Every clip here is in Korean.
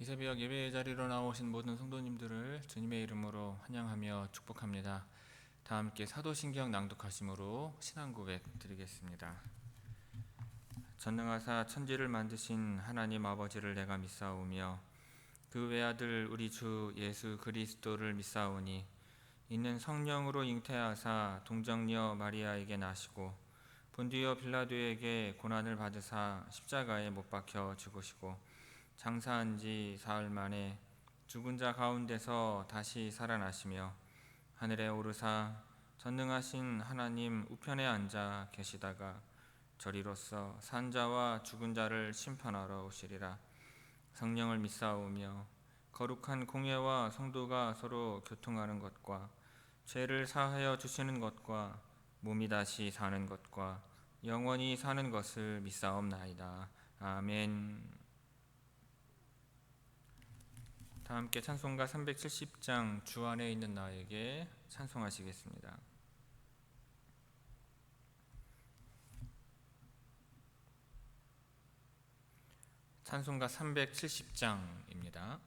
새벽 예배의 자리로 나오신 모든 성도님들을 주님의 이름으로 환영하며 축복합니다. 다 함께 사도신경 낭독하심으로 신앙 고백 드리겠습니다. 전능하사 천지를 만드신 하나님 아버지를 내가 믿사오며 그 외아들 우리 주 예수 그리스도를 믿사오니 이는 성령으로 잉태하사 동정녀 마리아에게 나시고 본디오 빌라도에게 고난을 받으사 십자가에 못 박혀 죽으시고 장사한 지 사흘 만에 죽은 자 가운데서 다시 살아나시며 하늘에 오르사 전능하신 하나님 우편에 앉아 계시다가 저리로서 산 자와 죽은 자를 심판하러 오시리라. 성령을 믿사오며 거룩한 공예와 성도가 서로 교통하는 것과 죄를 사하여 주시는 것과 몸이 다시 사는 것과 영원히 사는 것을 믿사옵나이다. 아멘. 다 함께 찬송가 370장 주 안에 있는 나에게 찬송하시겠습니다. 찬송가 370장입니다.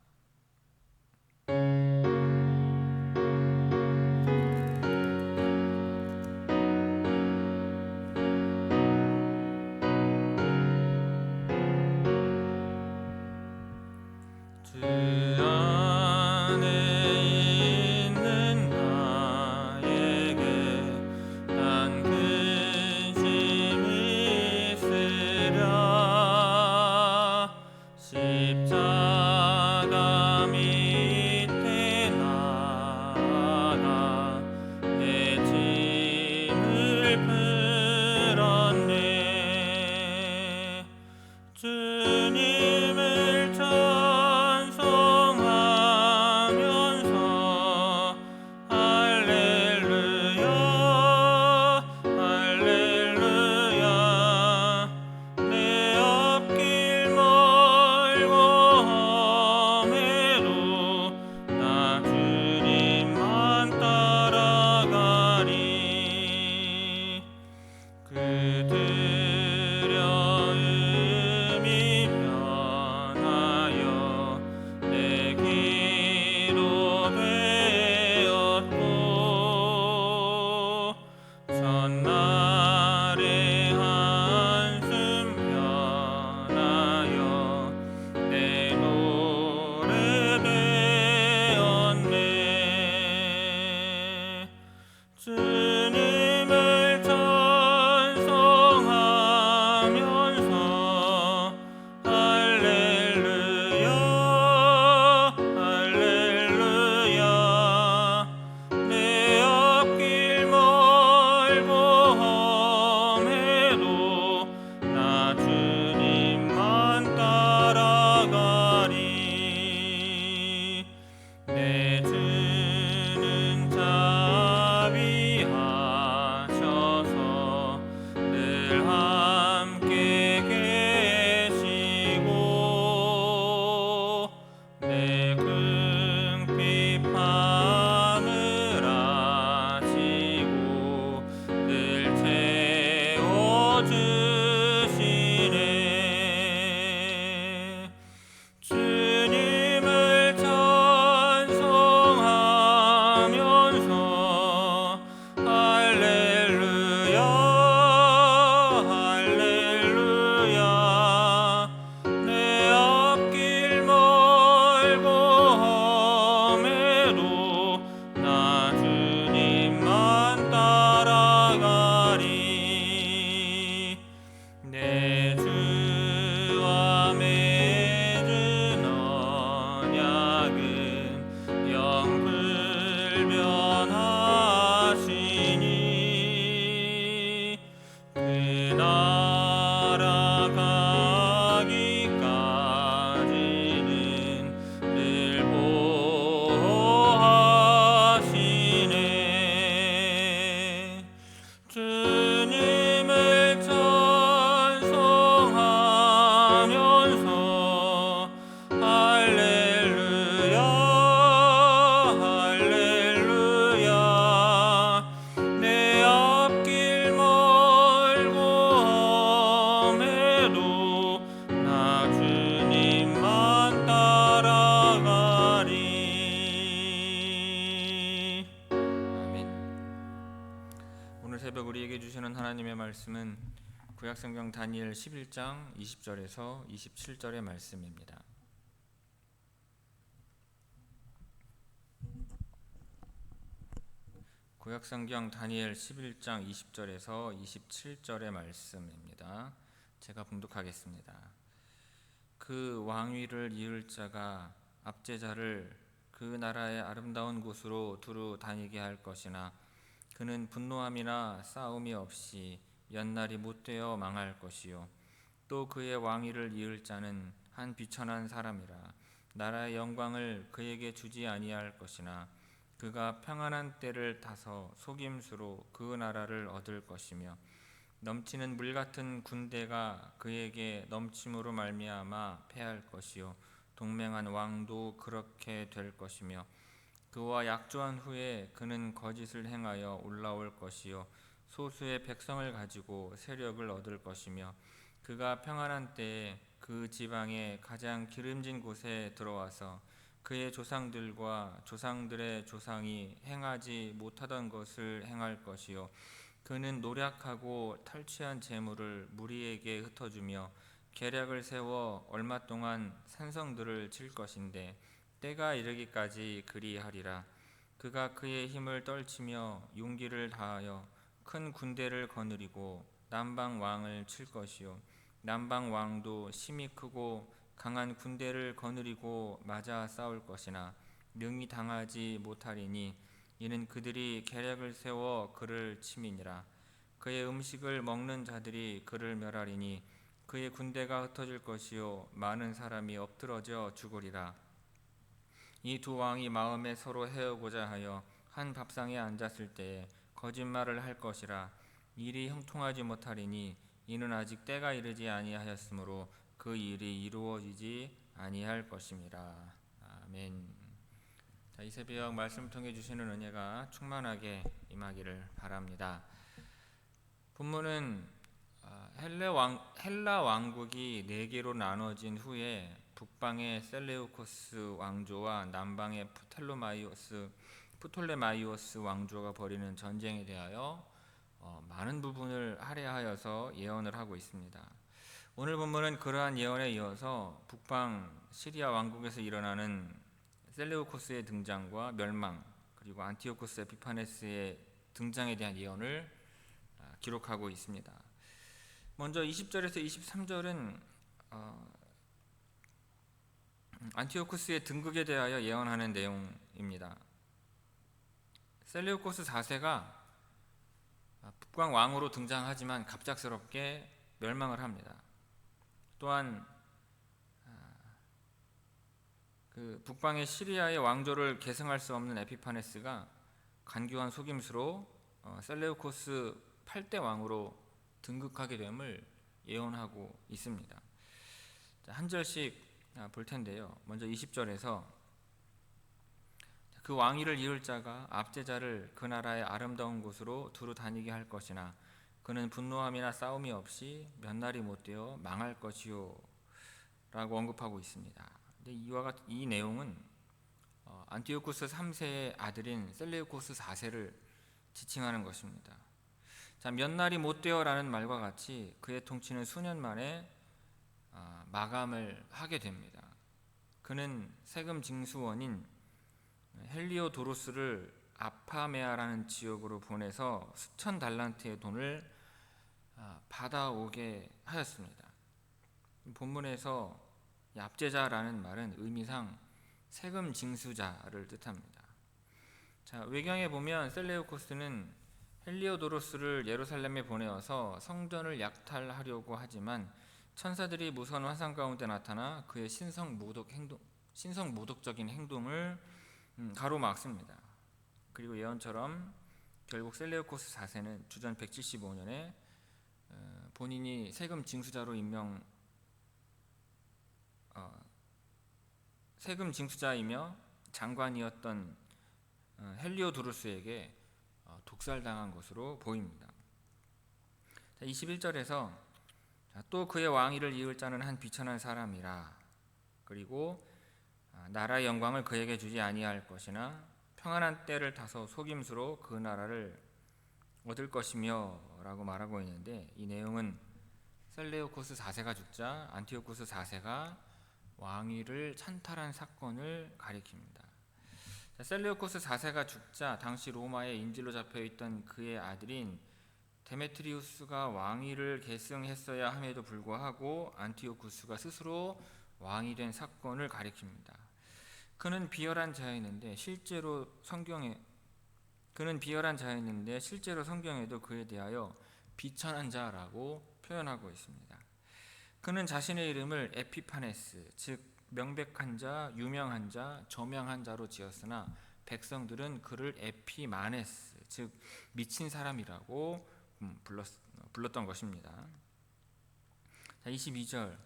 그들여 음이며 말씀은 구약성경 다니엘 11장 20절에서 27절의 말씀입니다. 구약성경 다니엘 11장 20절에서 27절의 말씀입니다. 제가 봉독하겠습니다. 그 왕위를 이을 자가 압제자를 그 나라의 아름다운 곳으로 두루 다니게 할 것이나 그는 분노함이나 싸움이 없이 몇 날이 못되어 망할 것이요 또 그의 왕위를 이을 자는 한 비천한 사람이라 나라의 영광을 그에게 주지 아니할 것이나 그가 평안한 때를 타서 속임수로 그 나라를 얻을 것이며 넘치는 물 같은 군대가 그에게 넘침으로 말미암아 패할 것이요 동맹한 왕도 그렇게 될 것이며 그와 약조한 후에 그는 거짓을 행하여 올라올 것이요 소수의 백성을 가지고 세력을 얻을 것이며 그가 평안한 때에 그 지방의 가장 기름진 곳에 들어와서 그의 조상들과 조상들의 조상이 행하지 못하던 것을 행할 것이요 그는 노략하고 탈취한 재물을 무리에게 흩어주며 계략을 세워 얼마 동안 산성들을 칠 것인데 때가 이르기까지 그리하리라. 그가 그의 힘을 떨치며 용기를 다하여 큰 군대를 거느리고 남방 왕을 칠 것이요 남방 왕도 힘이 크고 강한 군대를 거느리고 맞아 싸울 것이나 능히 당하지 못하리니 이는 그들이 계략을 세워 그를 침이니라. 그의 음식을 먹는 자들이 그를 멸하리니 그의 군대가 흩어질 것이요 많은 사람이 엎드러져 죽으리라. 이 두 왕이 마음에 서로 헤어고자 하여 한 밥상에 앉았을 때에 거짓말을 할 것이라. 일이 형통하지 못하리니 이는 아직 때가 이르지 아니하였으므로 그 일이 이루어지지 아니할 것임이라. 아멘. 이 새벽 말씀 통해 주시는 은혜가 충만하게 임하기를 바랍니다. 본문은 헬라 왕국이 네 개로 나눠진 후에 북방의 셀레우코스 왕조와 남방의 프톨레마이오스 왕조가 벌이는 전쟁에 대하여 많은 부분을 할애하여서 예언을 하고 있습니다. 오늘 본문은 그러한 예언에 이어서 북방 시리아 왕국에서 일어나는 셀레우코스의 등장과 멸망 그리고 안티오코스 에피파네스의 등장에 대한 예언을 기록하고 있습니다. 먼저 20절에서 23절은 안티오코스의 등극에 대하여 예언하는 내용입니다. 셀레우코스 4세가 북방 왕으로 등장하지만 갑작스럽게 멸망을 합니다. 또한 그 북방의 시리아의 왕조를 계승할 수 없는 에피파네스가 간교한 속임수로 셀레우코스 8대 왕으로 등극하게 됨을 예언하고 있습니다. 한 절씩 볼 텐데요. 먼저 20절에서 그 왕위를 이을 자가 압제자를 그 나라의 아름다운 곳으로 두루 다니게 할 것이나 그는 분노함이나 싸움이 없이 몇 날이 못되어 망할 것이요 라고 언급하고 있습니다. 근데 이 내용은 안티오코스 3세의 아들인 셀레우코스 4세를 지칭하는 것입니다. 몇 날이 못되어라는 말과 같이 그의 통치는 수년 만에 마감을 하게 됩니다. 그는 세금 징수원인 헬리오도로스를 아파메아라는 지역으로 보내서 수천 달란트의 돈을 받아오게 하였습니다. 본문에서 압제자라는 말은 의미상 세금 징수자를 뜻합니다. 외경에 보면 셀레우코스는 헬리오도로스를 예루살렘에 보내어서 성전을 약탈하려고 하지만 천사들이 무서운 환상 가운데 나타나 그의 신성모독적인 행동을 가로막습니다. 그리고 예언처럼 결국 셀레우코스 4세는 주전 175년에 본인이 세금 징수자로 세금 징수자이며 장관이었던 헬리오도로스에게 독살당한 것으로 보입니다. 21절에서 또 그의 왕위를 이을 자는 한 비천한 사람이라. 그리고 나라의 영광을 그에게 주지 아니할 것이나 평안한 때를 타서 속임수로 그 나라를 얻을 것이며 라고 말하고 있는데, 이 내용은 셀레우코스 4세가 죽자 안티오쿠스 4세가 왕위를 찬탈한 사건을 가리킵니다. 셀레우코스 4세가 죽자 당시 로마의 인질로 잡혀있던 그의 아들인 데메트리우스가 왕위를 계승했어야 함에도 불구하고 안티오쿠스가 스스로 왕이 된 사건을 가리킵니다. 그는 비열한 자였는데 실제로 성경에도 그에 대하여 비천한 자라고 표현하고 있습니다. 그는 자신의 이름을 에피파네스, 즉 명백한 자, 유명한 자, 저명한 자로 지었으나 백성들은 그를 에피마네스, 즉 미친 사람이라고 불렀던 것입니다. 자, 22절.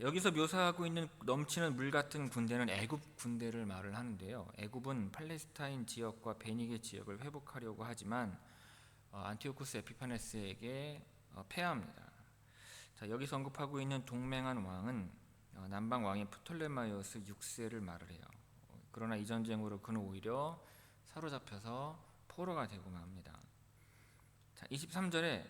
여기서 묘사하고 있는 넘치는 물 같은 군대는 애굽 군대를 말을 하는데요. 애굽은 팔레스타인 지역과 베니게 지역을 회복하려고 하지만 안티오쿠스 에피파네스에게 패합니다. 자, 여기서 언급하고 있는 동맹한 왕은 남방 왕인 프톨레마이오스 6세를 말을 해요. 그러나 이 전쟁으로 그는 오히려 사로잡혀서 포로가 되고 맙니다. 자, 23절에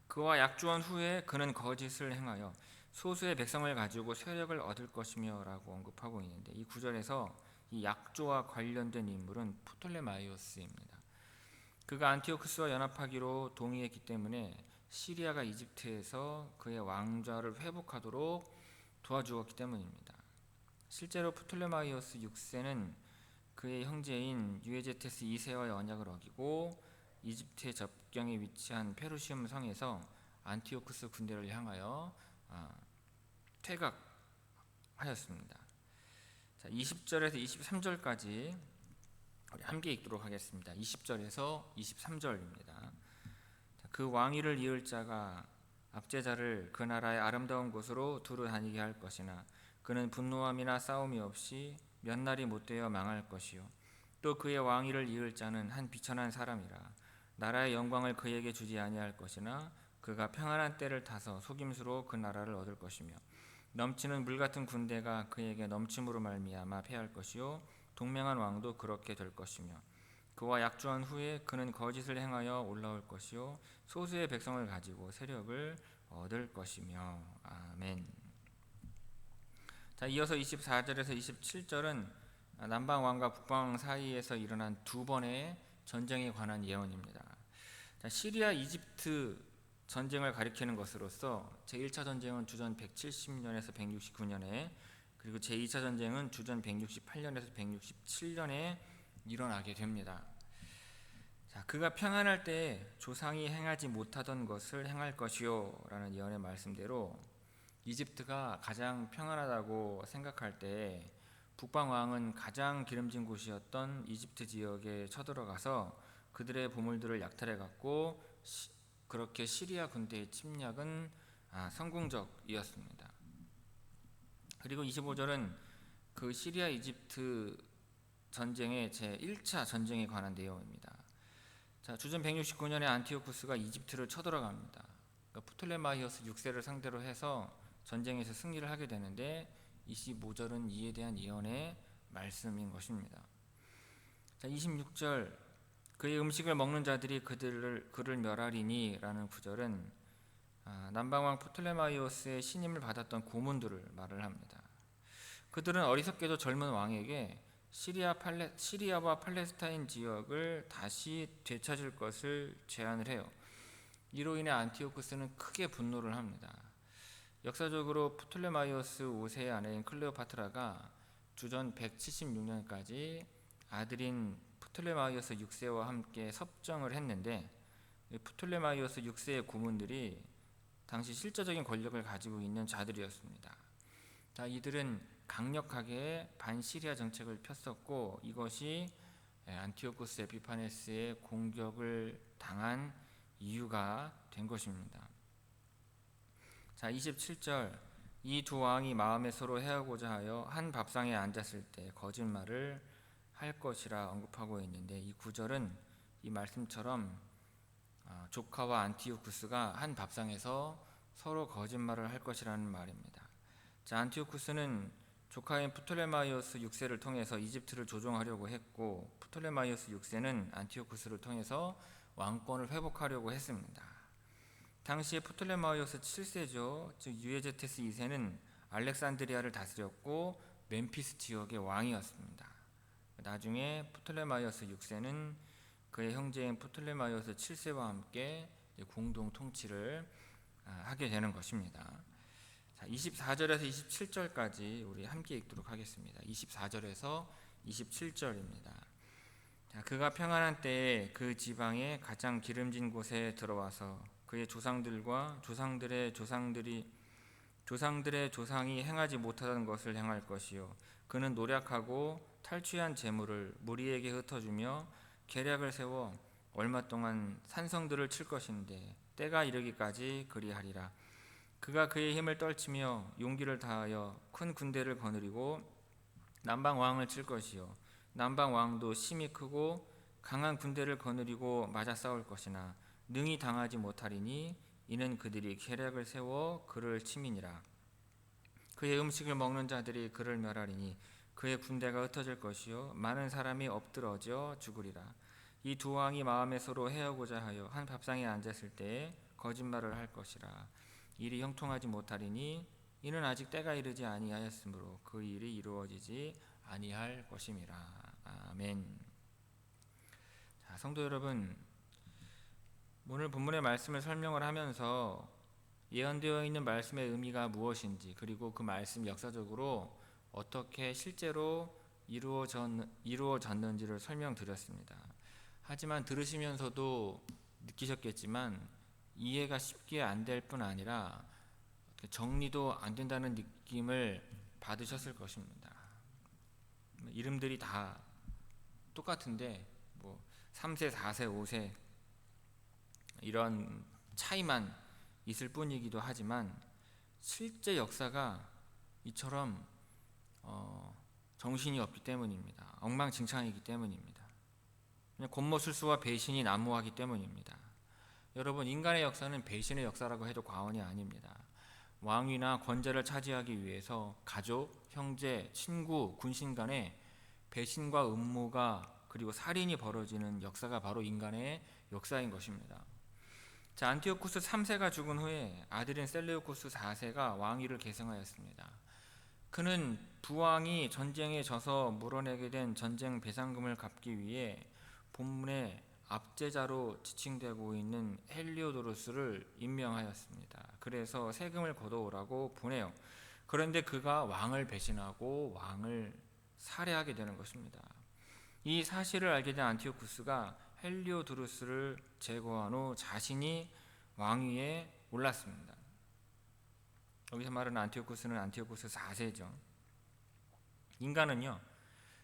그와 약조한 후에 그는 거짓을 행하여 소수의 백성을 가지고 세력을 얻을 것이며 라고 언급하고 있는데, 이 구절에서 이 약조와 관련된 인물은 프톨레마이오스입니다. 그가 안티오쿠스와 연합하기로 동의했기 때문에 시리아가 이집트에서 그의 왕좌를 회복하도록 도와주었기 때문입니다. 실제로 프톨레마이오스 6세는 그의 형제인 유에제테스 2세와의 언약을 어기고 이집트의 접경에 위치한 페루시움 성에서 안티오쿠스 군대를 향하여 퇴각하였습니다. 자, 20절에서 23절까지 우리 함께 읽도록 하겠습니다. 20절에서 23절입니다. 그 왕위를 이을 자가 압제자를 그 나라의 아름다운 곳으로 두루 다니게 할 것이나 그는 분노함이나 싸움이 없이 몇 날이 못되어 망할 것이요, 또 그의 왕위를 이을 자는 한 비천한 사람이라 나라의 영광을 그에게 주지 아니할 것이나 그가 평안한 때를 타서 속임수로 그 나라를 얻을 것이며 넘치는 물 같은 군대가 그에게 넘침으로 말미암아 패할 것이요, 동맹한 왕도 그렇게 될 것이며 그와 약조한 후에 그는 거짓을 행하여 올라올 것이요, 소수의 백성을 가지고 세력을 얻을 것이며. 아멘. 자, 이어서 24절에서 27절은 남방 왕과 북방 왕 사이에서 일어난 두 번의 전쟁에 관한 예언입니다. 자, 시리아 이집트 전쟁을 가리키는 것으로서 제1차 전쟁은 주전 170년에서 169년에, 그리고 제2차 전쟁은 주전 168년에서 167년에 일어나게 됩니다. 자, 그가 평안할 때 조상이 행하지 못하던 것을 행할 것이요 라는 예언의 말씀대로 이집트가 가장 평안하다고 생각할 때 북방 왕은 가장 기름진 곳이었던 이집트 지역에 쳐들어가서 그들의 보물들을 약탈해 갔고, 그렇게 시리아 군대의 침략은 성공적이었습니다. 그리고 25절은 그 시리아 이집트 전쟁의 제1차 전쟁에 관한 내용입니다. 자, 주전 169년에 안티오쿠스가 이집트를 쳐들어갑니다. 그러니까 프톨레마이오스 6세를 상대로 해서 전쟁에서 승리를 하게 되는데, 25절은 이에 대한 예언의 말씀인 것입니다. 자, 26절 그의 음식을 먹는 자들이 그를 멸하리니 라는 구절은 남방왕 프톨레마이오스의 신임을 받았던 고문들을 말을 합니다. 그들은 어리석게도 젊은 왕에게 시리아와 팔레스타인 지역을 다시 되찾을 것을 제안을 해요. 이로 인해 안티오쿠스는 크게 분노를 합니다. 역사적으로 프톨레마이오스 5세의 아내인 클레오파트라가 주전 176년까지 아들인 프톨레마이오스 6세와 함께 섭정을 했는데, 프톨레마이오스 6세의 고문들이 당시 실제적인 권력을 가지고 있는 자들이었습니다. 자, 이들은 강력하게 반시리아 정책을 폈었고, 이것이 안티오쿠스 에피파네스의 공격을 당한 이유가 된 것입니다. 자, 27절 이 두 왕이 마음에 서로 해하고자 하여 한 밥상에 앉았을 때 거짓말을 할 것이라 언급하고 있는데, 이 구절은 이 말씀처럼 조카와 안티오쿠스가 한 밥상에서 서로 거짓말을 할 것이라는 말입니다. 자, 안티오쿠스는 조카인 프톨레마이오스 6세를 통해서 이집트를 조종하려고 했고, 프톨레마이오스 6세는 안티오쿠스를 통해서 왕권을 회복하려고 했습니다. 당시에 프톨레마이오스 7세죠. 즉 유에제테스 2세는 알렉산드리아를 다스렸고 멤피스 지역의 왕이었습니다. 나중에 프톨레마이오스 6세는 그의 형제인 프톨레마이오스 7세와 함께 공동 통치를 하게 되는 것입니다. 자, 24절에서 27절까지 우리 함께 읽도록 하겠습니다. 24절에서 27절입니다. 자, 그가 평안한 때에 그 지방의 가장 기름진 곳에 들어와서 그의 조상들과 조상들의 조상이 행하지 못하던 것을 행할 것이요 그는 노력하고 탈취한 재물을 무리에게 흩어주며 계략을 세워 얼마 동안 산성들을 칠 것인데 때가 이르기까지 그리하리라. 그가 그의 힘을 떨치며 용기를 다하여 큰 군대를 거느리고 남방 왕을 칠 것이요 남방 왕도 심히 크고 강한 군대를 거느리고 맞아 싸울 것이나 능히 당하지 못하리니 이는 그들이 계략을 세워 그를 침이니라. 그의 음식을 먹는 자들이 그를 멸하리니 그의 군대가 흩어질 것이요 많은 사람이 엎드러져 죽으리라. 이 두 왕이 마음에 서로 헤어고자 하여 한 밥상에 앉았을 때에 거짓말을 할 것이라. 일이 형통하지 못하리니 이는 아직 때가 이르지 아니하였으므로 그 일이 이루어지지 아니할 것임이라. 아멘. 자, 성도 여러분, 오늘 본문의 말씀을 설명을 하면서 예언되어 있는 말씀의 의미가 무엇인지, 그리고 그 말씀 역사적으로 어떻게 실제로 이루어졌는지를 설명드렸습니다. 하지만 들으시면서도 느끼셨겠지만 이해가 쉽게 안 될 뿐 아니라 정리도 안 된다는 느낌을 받으셨을 것입니다. 이름들이 다 똑같은데 3세, 4세, 5세 이런 차이만 있을 뿐이기도 하지만 실제 역사가 이처럼 정신이 없기 때문입니다. 엉망진창이기 때문입니다. 그냥 권모술수와 배신이 난무하기 때문입니다. 여러분, 인간의 역사는 배신의 역사라고 해도 과언이 아닙니다. 왕위나 권좌를 차지하기 위해서 가족, 형제, 친구, 군신 간에 배신과 음모가 그리고 살인이 벌어지는 역사가 바로 인간의 역사인 것입니다. 자, 안티오쿠스 3세가 죽은 후에 아들인 셀레우쿠스 4세가 왕위를 계승하였습니다. 그는 부왕이 전쟁에 져서 물어내게 된 전쟁 배상금을 갚기 위해 본문의 압제자로 지칭되고 있는 헬리오도루스를 임명하였습니다. 그래서 세금을 걷어오라고 보내요. 그런데 그가 왕을 배신하고 왕을 살해하게 되는 것입니다. 이 사실을 알게 된 안티오쿠스가 헬리오도루스를 제거한 후 자신이 왕위에 올랐습니다. 여기서 말하는 안티오쿠스는 안티오쿠스 4세죠. 인간은요,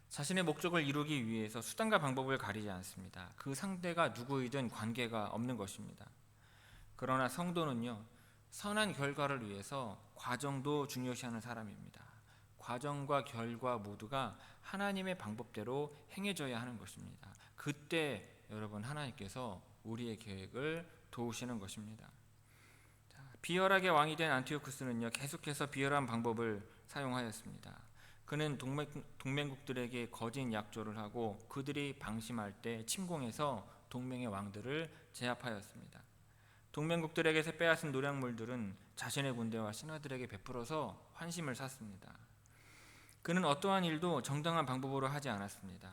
자신의 목적을 이루기 위해서 수단과 방법을 가리지 않습니다. 그 상대가 누구이든 관계가 없는 것입니다. 그러나 성도는요, 선한 결과를 위해서 과정도 중요시하는 사람입니다. 과정과 결과 모두가 하나님의 방법대로 행해져야 하는 것입니다. 그때 여러분, 하나님께서 우리의 계획을 도우시는 것입니다. 비열하게 왕이 된 안티오쿠스는요, 계속해서 비열한 방법을 사용하였습니다. 그는 동맹국들에게 거짓 약조를 하고 그들이 방심할 때 침공해서 동맹의 왕들을 제압하였습니다. 동맹국들에게서 빼앗은 노략물들은 자신의 군대와 신하들에게 베풀어서 환심을 샀습니다. 그는 어떠한 일도 정당한 방법으로 하지 않았습니다.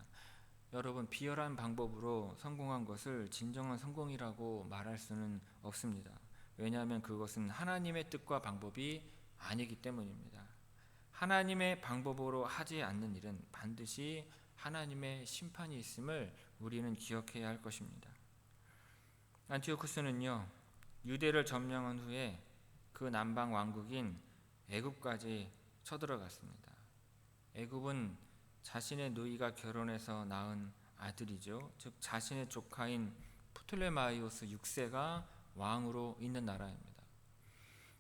여러분, 비열한 방법으로 성공한 것을 진정한 성공이라고 말할 수는 없습니다. 왜냐하면 그것은 하나님의 뜻과 방법이 아니기 때문입니다. 하나님의 방법으로 하지 않는 일은 반드시 하나님의 심판이 있음을 우리는 기억해야 할 것입니다. 안티오쿠스는요, 유대를 점령한 후에 그 남방 왕국인 애굽까지 쳐들어갔습니다. 애굽은 자신의 누이가 결혼해서 낳은 아들이죠. 즉 자신의 조카인 프톨레마이오스 6세가 왕으로 있는 나라입니다.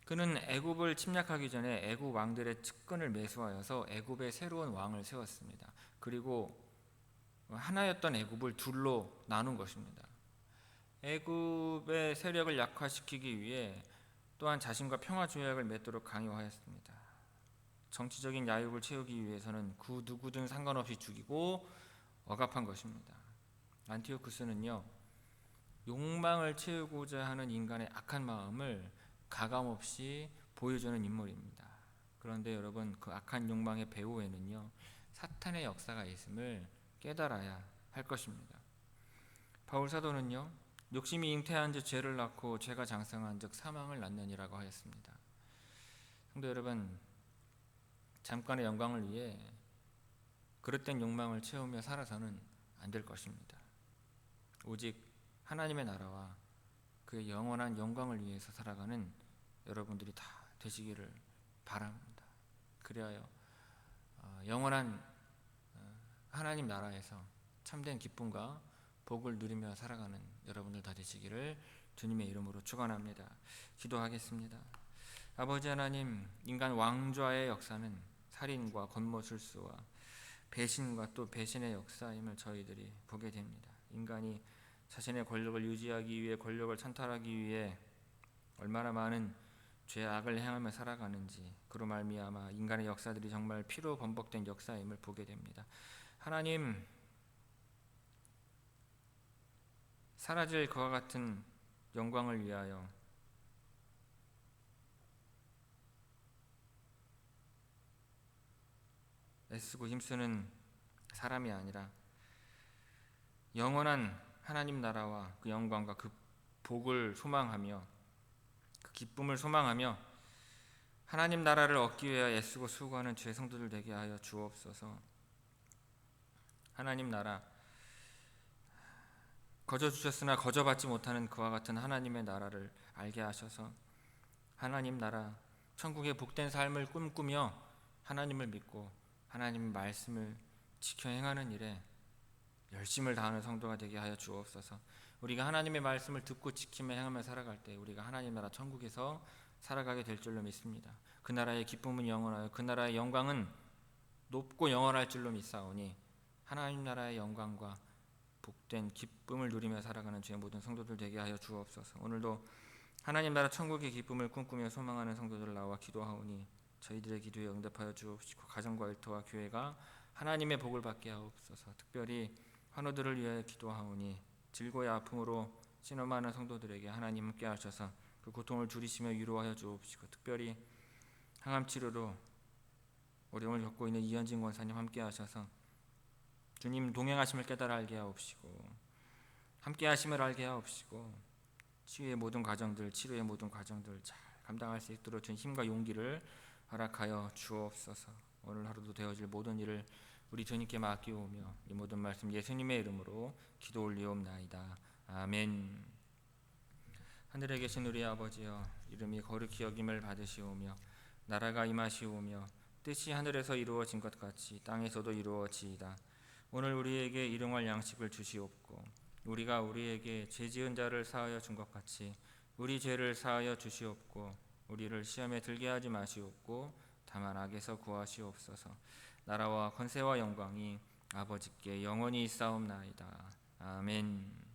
그는 애굽을 침략하기 전에 애굽 왕들의 측근을 매수하여서 애굽에 새로운 왕을 세웠습니다. 그리고 하나였던 애굽을 둘로 나눈 것입니다. 애굽의 세력을 약화시키기 위해 또한 자신과 평화 조약을 맺도록 강요하였습니다. 정치적인 야욕을 채우기 위해서는 그 누구든 상관없이 죽이고 억압한 것입니다. 안티오쿠스는요, 욕망을 채우고자 하는 인간의 악한 마음을 가감없이 보여주는 인물입니다. 그런데 여러분, 그 악한 욕망의 배후에는요, 사탄의 역사가 있음을 깨달아야 할 것입니다. 바울 사도는요, 욕심이 잉태한즉 죄를 낳고 죄가 장성한즉 사망을 낳느니라고 하였습니다. 성도 여러분, 잠깐의 영광을 위해 그릇된 욕망을 채우며 살아서는 안 될 것입니다. 오직 하나님의 나라와 그의 영원한 영광을 위해서 살아가는 여러분들이 다 되시기를 바랍니다. 그리하여 영원한 하나님 나라에서 참된 기쁨과 복을 누리며 살아가는 여러분들 다 되시기를 주님의 이름으로 축원합니다. 기도하겠습니다. 아버지 하나님, 인간 왕좌의 역사는 살인과 권모술수와 배신과 또 배신의 역사임을 저희들이 보게 됩니다. 인간이 자신의 권력을 유지하기 위해, 권력을 찬탈하기 위해 얼마나 많은 죄악을 행하며 살아가는지, 그로 말미암아 인간의 역사들이 정말 피로 범벅된 역사임을 보게 됩니다. 하나님, 사라질 그와 같은 영광을 위하여 애쓰고 힘쓰는 사람이 아니라 영원한 하나님 나라와 그 영광과 그 복을 소망하며 그 기쁨을 소망하며 하나님 나라를 얻기 위해 애쓰고 수고하는 죄 성도들 되게 하여 주옵소서. 하나님 나라, 거저 주셨으나 거저 받지 못하는 그와 같은 하나님의 나라를 알게 하셔서 하나님 나라, 천국의 복된 삶을 꿈꾸며 하나님을 믿고 하나님의 말씀을 지켜 행하는 일에 열심을 다하는 성도가 되게 하여 주옵소서. 우리가 하나님의 말씀을 듣고 지키며 행하며 살아갈 때 우리가 하나님 나라 천국에서 살아가게 될 줄로 믿습니다. 그 나라의 기쁨은 영원하여 그 나라의 영광은 높고 영원할 줄로 믿사오니 하나님 나라의 영광과 복된 기쁨을 누리며 살아가는 주의 모든 성도들 되게 하여 주옵소서. 오늘도 하나님 나라 천국의 기쁨을 꿈꾸며 소망하는 성도들 나와 기도하오니 저희들의 기도에 응답하여 주옵시고 가정과 일터와 교회가 하나님의 복을 받게 하옵소서. 특별히 환우들을 위하여 기도하오니 질고의 아픔으로 신음하는 성도들에게 하나님 함께 하셔서 그 고통을 줄이시며 위로하여 주옵시고, 특별히 항암치료로 어려움을 겪고 있는 이현진 권사님 함께 하셔서 주님 동행하심을 깨달아 알게 하옵시고 함께 하심을 알게 하옵시고 치유의 모든 과정들, 치료의 모든 과정들 잘 감당할 수 있도록 주님 힘과 용기를 허락하여 주옵소서. 오늘 하루도 되어질 모든 일을 우리 주님께 맡기오며 이 모든 말씀 예수님의 이름으로 기도 올리옵나이다. 아멘. 하늘에 계신 우리 아버지여, 이름이 거룩히 여김을 받으시오며 나라가 임하시오며 뜻이 하늘에서 이루어진 것 같이 땅에서도 이루어지이다. 오늘 우리에게 일용할 양식을 주시옵고 우리가 우리에게 죄지은 자를 사하여 준 것 같이 우리 죄를 사하여 주시옵고 우리를 시험에 들게 하지 마시옵고 다만 악에서 구하시옵소서. 나라와 권세와 영광이 아버지께 영원히 있사옵나이다. 아멘.